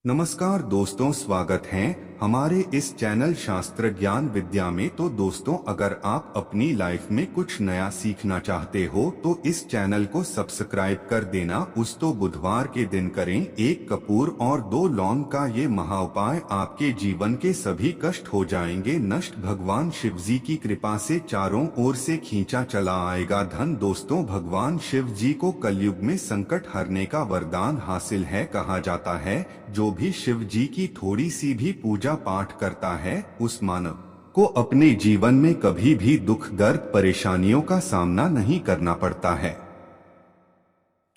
नमस्कार दोस्तों, स्वागत है हमारे इस चैनल शास्त्र ज्ञान विद्या में। तो दोस्तों, अगर आप अपनी लाइफ में कुछ नया सीखना चाहते हो तो इस चैनल को सब्सक्राइब कर देना। उस तो बुधवार के दिन करें 1 कपूर और 2 लौंग का ये महा उपाय, आपके जीवन के सभी कष्ट हो जाएंगे नष्ट। भगवान शिव जी की कृपा से चारों ओर से खींचा चला आएगा धन। दोस्तों, भगवान शिव जी को कलयुग में संकट हरने का वरदान हासिल है। कहा जाता है जो भी शिव जी की थोड़ी सी भी पूजा पाठ करता है उस मानव को अपने जीवन में कभी भी दुख दर्द परेशानियों का सामना नहीं करना पड़ता है,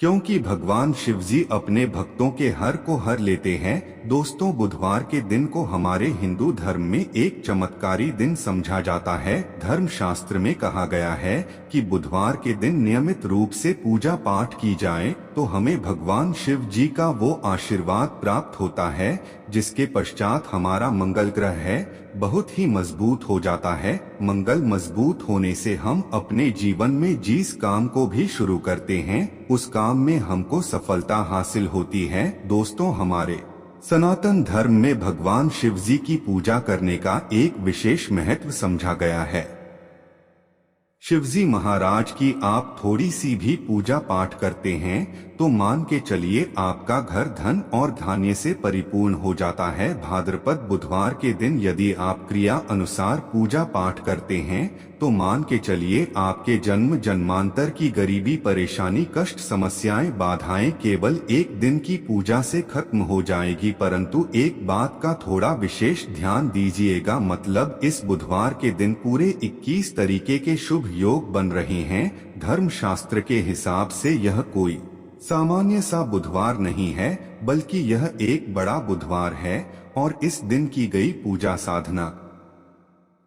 क्योंकि भगवान शिव जी अपने भक्तों के हर को हर लेते हैं। दोस्तों, बुधवार के दिन को हमारे हिंदू धर्म में एक चमत्कारी दिन समझा जाता है। धर्म शास्त्र में कहा गया है कि बुधवार के दिन नियमित रूप से पूजा पाठ की जाए तो हमें भगवान शिव जी का वो आशीर्वाद प्राप्त होता है जिसके पश्चात हमारा मंगल ग्रह है बहुत ही मजबूत हो जाता है। मंगल मजबूत होने से हम अपने जीवन में जिस काम को भी शुरू करते हैं उस काम में हमको सफलता हासिल होती है। दोस्तों, हमारे सनातन धर्म में भगवान शिव जी की पूजा करने का एक विशेष महत्व समझा गया है। शिवजी महाराज की आप थोड़ी सी भी पूजा पाठ करते हैं तो मान के चलिए आपका घर धन और धान्य से परिपूर्ण हो जाता है। भाद्रपद बुधवार के दिन यदि आप क्रिया अनुसार पूजा पाठ करते हैं तो मान के चलिए आपके जन्म जन्मांतर की गरीबी परेशानी कष्ट समस्याएं बाधाएं केवल एक दिन की पूजा से खत्म हो जाएगी। परंतु एक बात का थोड़ा विशेष ध्यान दीजिएगा, मतलब इस बुधवार के दिन पूरे 21 तरीके के शुभ योग बन रहे हैं। धर्म शास्त्र के हिसाब से यह कोई सामान्य सा बुधवार नहीं है बल्कि यह एक बड़ा बुधवार है और इस दिन की गई पूजा साधना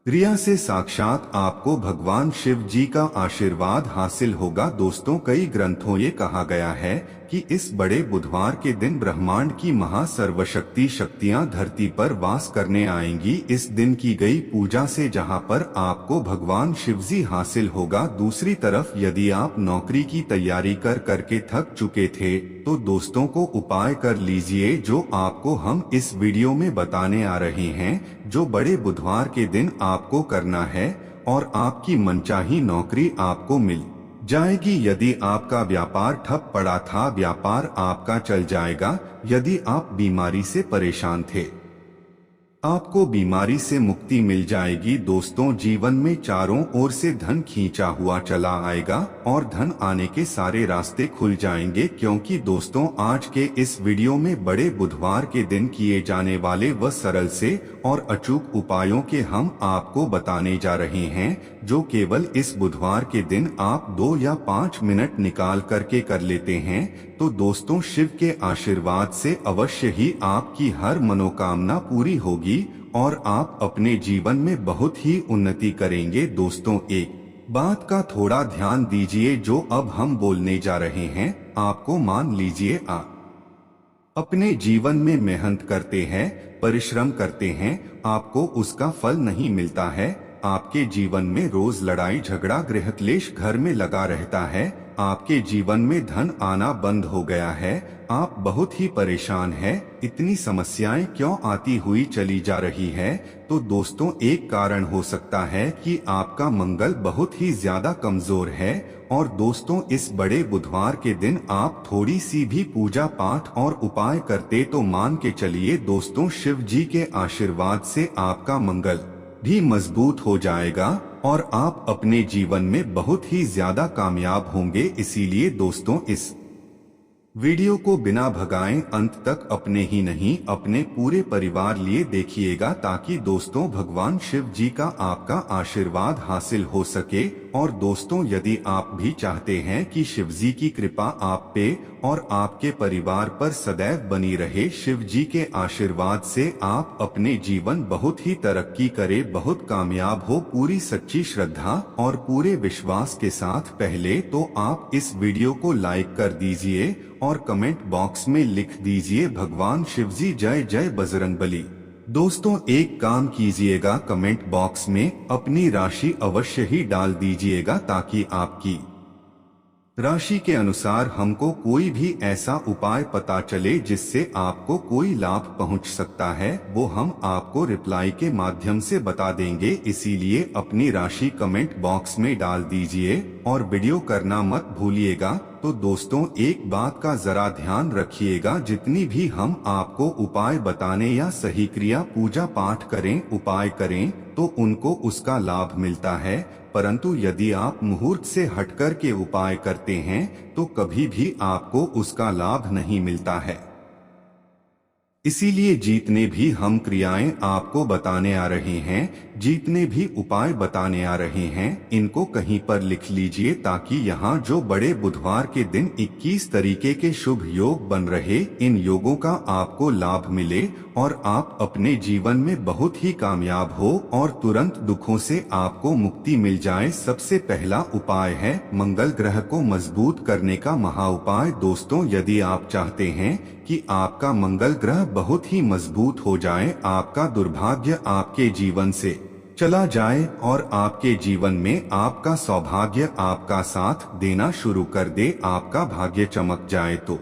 क्रिया से साक्षात आपको भगवान शिव जी का आशीर्वाद हासिल होगा। दोस्तों, कई ग्रंथों ये कहा गया है कि इस बड़े बुधवार के दिन ब्रह्मांड की महा सर्वशक्ति शक्तियां धरती पर वास करने आएंगी। इस दिन की गई पूजा से जहां पर आपको भगवान शिव जी हासिल होगा। दूसरी तरफ यदि आप नौकरी की तैयारी कर करके थक चुके थे तो दोस्तों को उपाय कर लीजिए जो आपको हम इस वीडियो में बताने आ रहे हैं, जो बड़े बुधवार के दिन आपको करना है और आपकी मनचाही नौकरी आपको मिल जाएगी। यदि आपका व्यापार ठप पड़ा था, व्यापार आपका चल जाएगा। यदि आप बीमारी से परेशान थे, आपको बीमारी से मुक्ति मिल जाएगी। दोस्तों, जीवन में चारों ओर से धन खींचा हुआ चला आएगा और धन आने के सारे रास्ते खुल जाएंगे, क्योंकि दोस्तों आज के इस वीडियो में बड़े बुधवार के दिन किए जाने वाले व सरल से और अचूक उपायों के हम आपको बताने जा रहे हैं, जो केवल इस बुधवार के दिन आप 2 या 5 मिनट निकाल करके कर लेते हैं तो दोस्तों शिव के आशीर्वाद से अवश्य ही आपकी हर मनोकामना पूरी होगी और आप अपने जीवन में बहुत ही उन्नति करेंगे। दोस्तों, एक बात का थोड़ा ध्यान दीजिए जो अब हम बोलने जा रहे हैं। आपको मान लीजिए आप अपने जीवन में मेहनत करते हैं, परिश्रम करते हैं, आपको उसका फल नहीं मिलता है। आपके जीवन में रोज लड़ाई झगड़ा गृह क्लेश घर में लगा रहता है। आपके जीवन में धन आना बंद हो गया है। आप बहुत ही परेशान हैं। इतनी समस्याएं क्यों आती हुई चली जा रही है? तो दोस्तों, एक कारण हो सकता है कि आपका मंगल बहुत ही ज्यादा कमजोर है। और दोस्तों, इस बड़े बुधवार के दिन आप थोड़ी सी भी पूजा पाठ और उपाय करते तो मान के चलिए दोस्तों शिव जी के आशीर्वाद से आपका मंगल भी मजबूत हो जाएगा और आप अपने जीवन में बहुत ही ज्यादा कामयाब होंगे। इसीलिए दोस्तों इस वीडियो को बिना भगाए अंत तक अपने ही नहीं अपने पूरे परिवार लिए देखिएगा, ताकि दोस्तों भगवान शिव जी का आपका आशीर्वाद हासिल हो सके। और दोस्तों, यदि आप भी चाहते हैं कि शिव जी की कृपा आप पे और आपके परिवार पर सदैव बनी रहे, शिव जी के आशीर्वाद से आप अपने जीवन बहुत ही तरक्की करे, बहुत कामयाब हो, पूरी सच्ची श्रद्धा और पूरे विश्वास के साथ पहले तो आप इस वीडियो को लाइक कर दीजिए और कमेंट बॉक्स में लिख दीजिए भगवान शिवजी जय जय बजरंगबली। दोस्तों, एक काम कीजिएगा, कमेंट बॉक्स में अपनी राशि अवश्य ही डाल दीजिएगा ताकि आपकी राशि के अनुसार हमको कोई भी ऐसा उपाय पता चले जिससे आपको कोई लाभ पहुंच सकता है, वो हम आपको रिप्लाई के माध्यम से बता देंगे। इसीलिए अपनी राशि कमेंट बॉक्स में डाल दीजिए और वीडियो करना मत भूलिएगा। तो दोस्तों, एक बात का जरा ध्यान रखिएगा, जितनी भी हम आपको उपाय बताने या सही क्रिया पूजा पाठ करें, उपाय करें, तो उनको उसका लाभ मिलता है, परंतु यदि आप मुहूर्त से हटकर के उपाय करते हैं तो कभी भी आपको उसका लाभ नहीं मिलता है। इसीलिए जितने भी हम क्रियाएं आपको बताने आ रहे हैं, जितने भी उपाय बताने आ रहे हैं, इनको कहीं पर लिख लीजिए, ताकि यहाँ जो बड़े बुधवार के दिन 21 तरीके के शुभ योग बन रहे, इन योगों का आपको लाभ मिले और आप अपने जीवन में बहुत ही कामयाब हो और तुरंत दुखों से आपको मुक्ति मिल जाए। सबसे पहला उपाय है मंगल ग्रह को मजबूत करने का महा उपाय। दोस्तों, यदि आप चाहते हैं कि आपका मंगल ग्रह बहुत ही मजबूत हो जाए, आपका दुर्भाग्य आपके जीवन से चला जाए और आपके जीवन में आपका सौभाग्य आपका साथ देना शुरू कर दे, आपका भाग्य चमक जाए, तो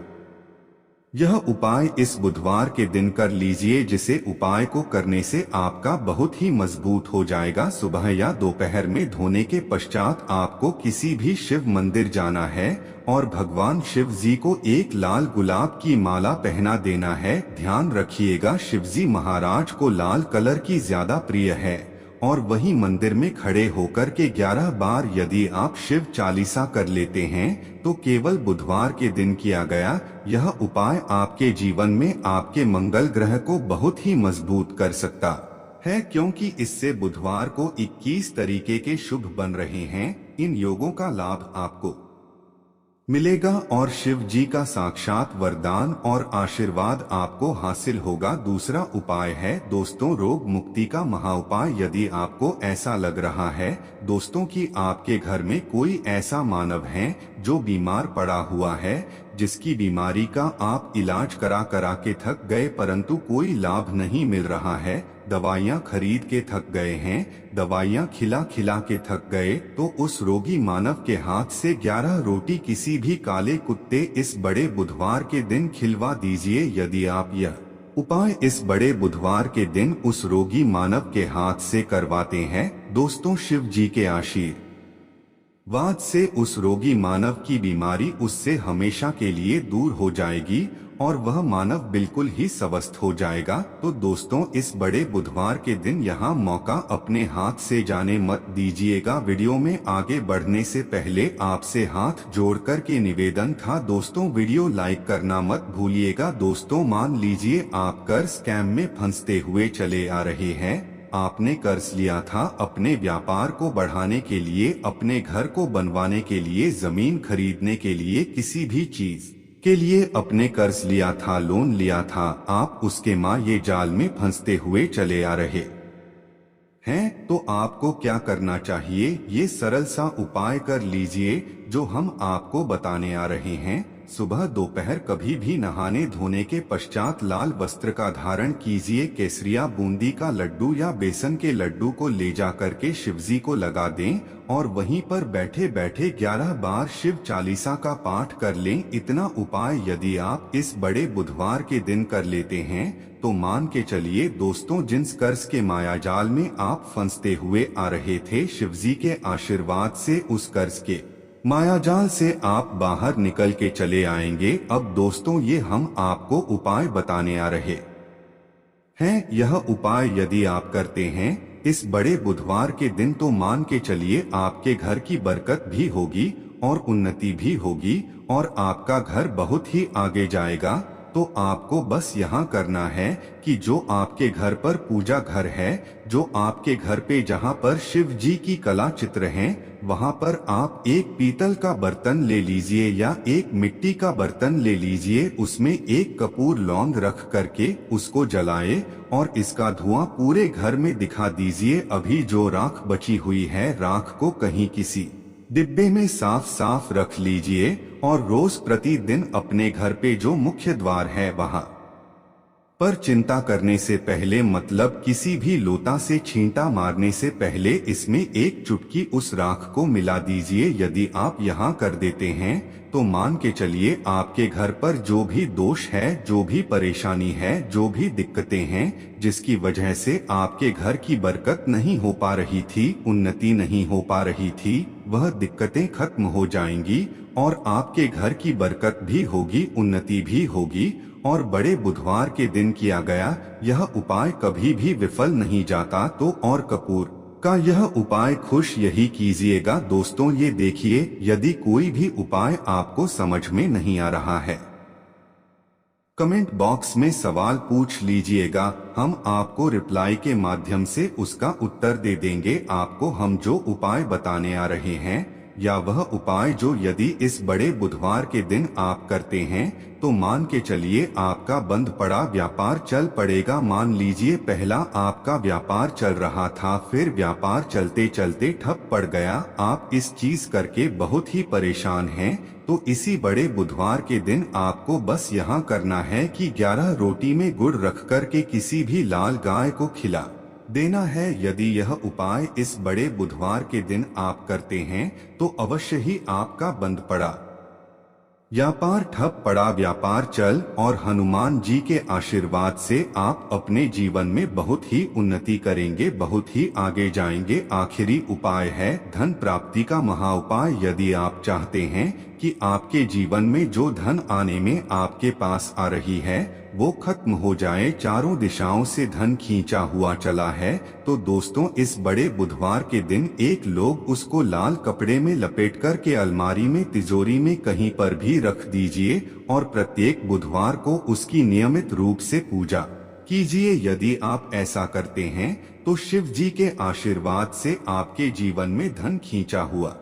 यह उपाय इस बुधवार के दिन कर लीजिए, जिसे उपाय को करने से आपका बहुत ही मजबूत हो जाएगा। सुबह या दोपहर में धोने के पश्चात आपको किसी भी शिव मंदिर जाना है और भगवान शिव जी को एक लाल गुलाब की माला पहना देना है। ध्यान रखिएगा, शिव जी महाराज को लाल कलर की ज्यादा प्रिय है। और वही मंदिर में खड़े होकर के 11 बार यदि आप शिव चालीसा कर लेते हैं तो केवल बुधवार के दिन किया गया यह उपाय आपके जीवन में आपके मंगल ग्रह को बहुत ही मजबूत कर सकता है, क्योंकि इससे बुधवार को 21 तरीके के शुभ बन रहे हैं। इन योगों का लाभ आपको मिलेगा और शिव जी का साक्षात वरदान और आशीर्वाद आपको हासिल होगा। दूसरा उपाय है दोस्तों रोग मुक्ति का महा उपाय। यदि आपको ऐसा लग रहा है दोस्तों कि आपके घर में कोई ऐसा मानव है जो बीमार पड़ा हुआ है, जिसकी बीमारी का आप इलाज करा करा के थक गए परंतु कोई लाभ नहीं मिल रहा है, दवाइयाँ खरीद के थक गए हैं, दवाइयाँ खिला खिला के थक गए, तो उस रोगी मानव के हाथ से 11 रोटी किसी भी काले कुत्ते इस बड़े बुधवार के दिन खिलवा दीजिए। यदि आप यह उपाय इस बड़े बुधवार के दिन उस रोगी मानव के हाथ से करवाते हैं दोस्तों, शिव जी के आशीर्वाद से उस रोगी मानव की बीमारी उससे हमेशा के लिए दूर हो जाएगी और वह मानव बिल्कुल ही स्वस्थ हो जाएगा। तो दोस्तों इस बड़े बुधवार के दिन यहाँ मौका अपने हाथ से जाने मत दीजिएगा। वीडियो में आगे बढ़ने से पहले आपसे हाथ जोड़कर के निवेदन था दोस्तों, वीडियो लाइक करना मत भूलिएगा। दोस्तों मान लीजिए आप कर्ज स्कैम में फंसते हुए चले आ रहे हैं, आपने कर्ज लिया था अपने व्यापार को बढ़ाने के लिए, अपने घर को बनवाने के लिए, जमीन खरीदने के लिए, किसी भी चीज के लिए अपने कर्ज लिया था, लोन लिया था, आप उसके ये जाल में फंसते हुए चले आ रहे हैं। तो आपको क्या करना चाहिए, ये सरल सा उपाय कर लीजिए जो हम आपको बताने आ रहे हैं। सुबह दोपहर कभी भी नहाने धोने के पश्चात लाल वस्त्र का धारण कीजिए, केसरिया बूंदी का लड्डू या बेसन के लड्डू को ले जा करके शिवजी को लगा दें और वहीं पर बैठे बैठे 11 बार शिव चालीसा का पाठ कर लें। इतना उपाय यदि आप इस बड़े बुधवार के दिन कर लेते हैं तो मान के चलिए दोस्तों, जिस कर्ज के माया जाल में आप फंसते हुए आ रहे थे, शिवजी के आशीर्वाद से उस कर्ज के मायाजाल से आप बाहर निकल के चले आएंगे। अब दोस्तों ये हम आपको उपाय बताने आ रहे हैं, यह उपाय यदि आप करते हैं इस बड़े बुधवार के दिन तो मान के चलिए आपके घर की बरकत भी होगी और उन्नति भी होगी और आपका घर बहुत ही आगे जाएगा। तो आपको बस यहाँ करना है कि जो आपके घर पर पूजा घर है, जो आपके घर पे जहाँ पर शिव जी की कला चित्र हैं, वहाँ पर आप एक पीतल का बर्तन ले लीजिए या एक मिट्टी का बर्तन ले लीजिए, उसमें एक कपूर लौंग रख करके उसको जलाए और इसका धुआं पूरे घर में दिखा दीजिए। अभी जो राख बची हुई है, राख को कहीं किसी डिब्बे में साफ साफ रख लीजिए और रोज प्रतिदिन अपने घर पे जो मुख्य द्वार है वहाँ पर चिंता करने से पहले, मतलब किसी भी लोटा से छींटा मारने से पहले इसमें एक चुटकी उस राख को मिला दीजिए। यदि आप यहाँ कर देते हैं तो मान के चलिए आपके घर पर जो भी दोष है, जो भी परेशानी है, जो भी दिक्कतें हैं, जिसकी वजह से आपके घर की बरकत नहीं हो पा रही थी, उन्नति नहीं हो पा रही थी, वह दिक्कतें खत्म हो जाएंगी और आपके घर की बरकत भी होगी, उन्नति भी होगी। और बड़े बुधवार के दिन किया गया यह उपाय कभी भी विफल नहीं जाता। तो और कपूर का यह उपाय खुश यही कीजिएगा दोस्तों। ये देखिए, यदि कोई भी उपाय आपको समझ में नहीं आ रहा है, कमेंट बॉक्स में सवाल पूछ लीजिएगा, हम आपको रिप्लाई के माध्यम से उसका उत्तर दे देंगे। आपको हम जो उपाय बताने आ रहे हैं, या वह उपाय जो यदि इस बड़े बुधवार के दिन आप करते हैं तो मान के चलिए आपका बंद पड़ा व्यापार चल पड़ेगा। मान लीजिए पहला आपका व्यापार चल रहा था, फिर व्यापार चलते चलते ठप पड़ गया, आप इस चीज करके बहुत ही परेशान हैं, तो इसी बड़े बुधवार के दिन आपको बस यहाँ करना है कि 11 रोटी में गुड़ रख कर के किसी भी लाल गाय को खिला देना है। यदि यह उपाय इस बड़े बुधवार के दिन आप करते हैं तो अवश्य ही आपका बंद पड़ा व्यापार ठप पड़ा व्यापार चल और हनुमान जी के आशीर्वाद से आप अपने जीवन में बहुत ही उन्नति करेंगे, बहुत ही आगे जाएंगे। आखिरी उपाय है धन प्राप्ति का महा उपाय। यदि आप चाहते हैं कि आपके जीवन में जो धन आने में आपके पास आ रही है वो खत्म हो जाए, चारों दिशाओं से धन खींचा हुआ चला है, तो दोस्तों इस बड़े बुधवार के दिन एक लोग उसको लाल कपड़े में लपेट कर के अलमारी में, तिजोरी में कहीं पर भी रख दीजिए और प्रत्येक बुधवार को उसकी नियमित रूप से पूजा कीजिए। यदि आप ऐसा करते हैं तो शिव जी के आशीर्वाद से आपके जीवन में धन खींचा हुआ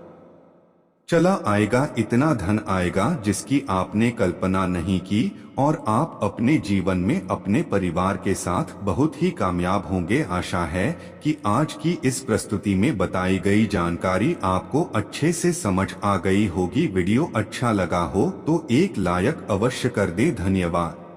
चला आएगा, इतना धन आएगा जिसकी आपने कल्पना नहीं की और आप अपने जीवन में अपने परिवार के साथ बहुत ही कामयाब होंगे। आशा है कि आज की इस प्रस्तुति में बताई गई जानकारी आपको अच्छे से समझ आ गई होगी। वीडियो अच्छा लगा हो तो एक लाइक अवश्य कर दे। धन्यवाद।